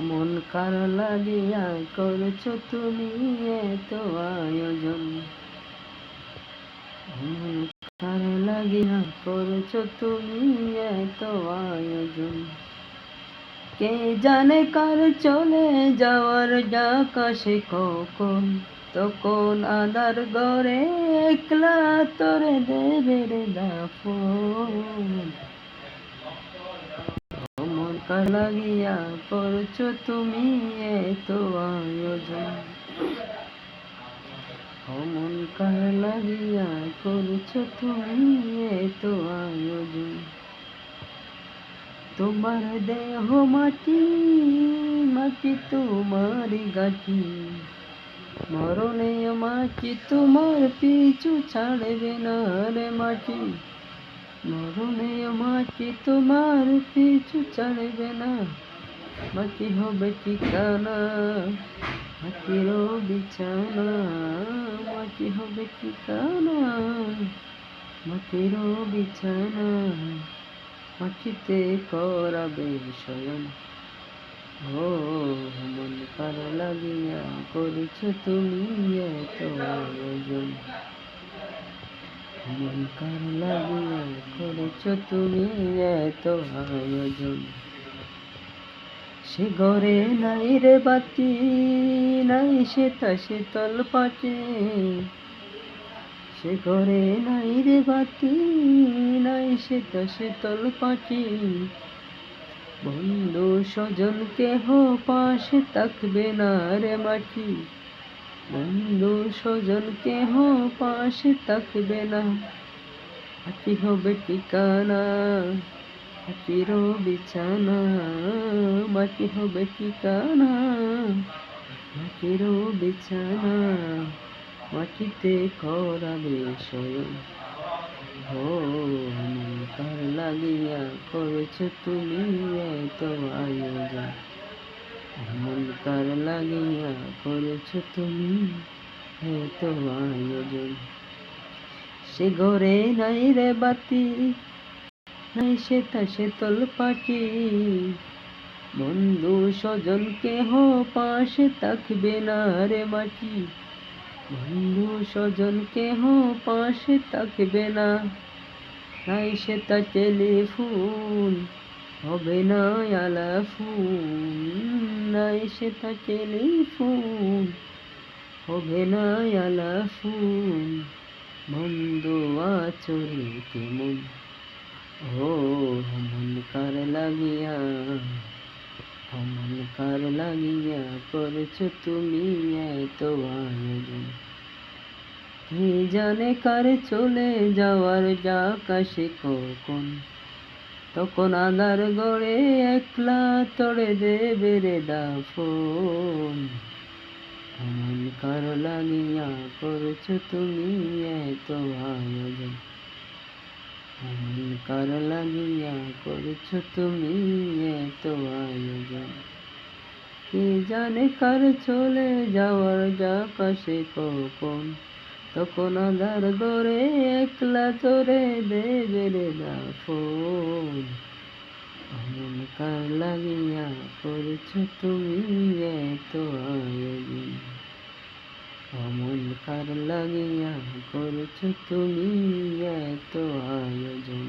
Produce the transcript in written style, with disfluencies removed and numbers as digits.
মন কার লাগিয়া করছো তুমি এত আয়োজন, মন কার লাগিয়া করছো তুমি এত আয়োজন। কে জানে কার চলে যাওয়ার আকাশে কখন, তখন আধার ঘরে একলা তোরে দেবে রে দাফন। মন কার লাগিয়া করছো তুমি এত আয়োজন, মন কার লাগিয়া করছো তুমি এত আয়োজন। তোমার দেহ মাটি, মাটি তোমারই গাটি, মরণে মাটি তোমার পিছু ছাড়বে না রে মাটি, মরণে মাটি তোমার পিছু ছাড়বে না। মাটি হবে ঠিকানা, মাটির বিছানা, মাটি হবে ঠিকানা, মাটির বিছানা, মাটিতে করাবে শয়ন। ও মন কার লাগিয়া করছো তুমি এত আয়োজন, মন কার লাগিয়া করছো তুমি এত আয়োজন। সে ঘরে নাই রে বাতি, নাই শীতল পাটে, সে ঘরে নাই রে বাতি, নাই শীতল পাটে। বন্ধু স্বজন কেহ পাশে থাকবে না রে মাটি, বন্ধু স্বজন কেহ পাশে থাকবে না। মাটি হবে ঠিকানা, মাটির বিছানা, মাটি হবে ঠিকানা, মাটির বিছানা, মাটিতে করাবে শয়ন। ও মন কার লাগিয়া করছো তুমি এত আয়োজন, মন কার লাগিয়া করছো তুমি এত আয়োজন। সে ঘরে নাই রে বাতি, নাই শীতল পাটি, বন্ধু স্বজন কেহ পাশে থাকবে না রে মাটি, বন্ধু স্বজন কেহ পাশে থাকবে না। নাই সেটা টেলিফোন, হবে না আলাফোন, নাই সেটা টেলিফোন, হবে না আলাফোন। বন্ধু আচরে কেমন, ও মন কার লাগিয়া, মন কার লাগিয়া করছো তুমি এত আয়োজন। কে জানে কার চলে যাওয়ার আকাশে কখন, তখন আধার ঘরে একলা তোরে দেবে রে দাফন। মন কার লাগিয়া করছো তুমি এত আয়োজন, মন কার লাগিয়া করছো তুমি এত আয়োজন। কে জানে কার চলে যাওয়ার আকাশে কখন, তখন আধার ঘরে একলা তোরে দেবে রে দাফন। মন কার লাগিয়া করছো তুমি এত আয়োজন, মন কার লাগিয়া করছো তুমি এত আয়োজন।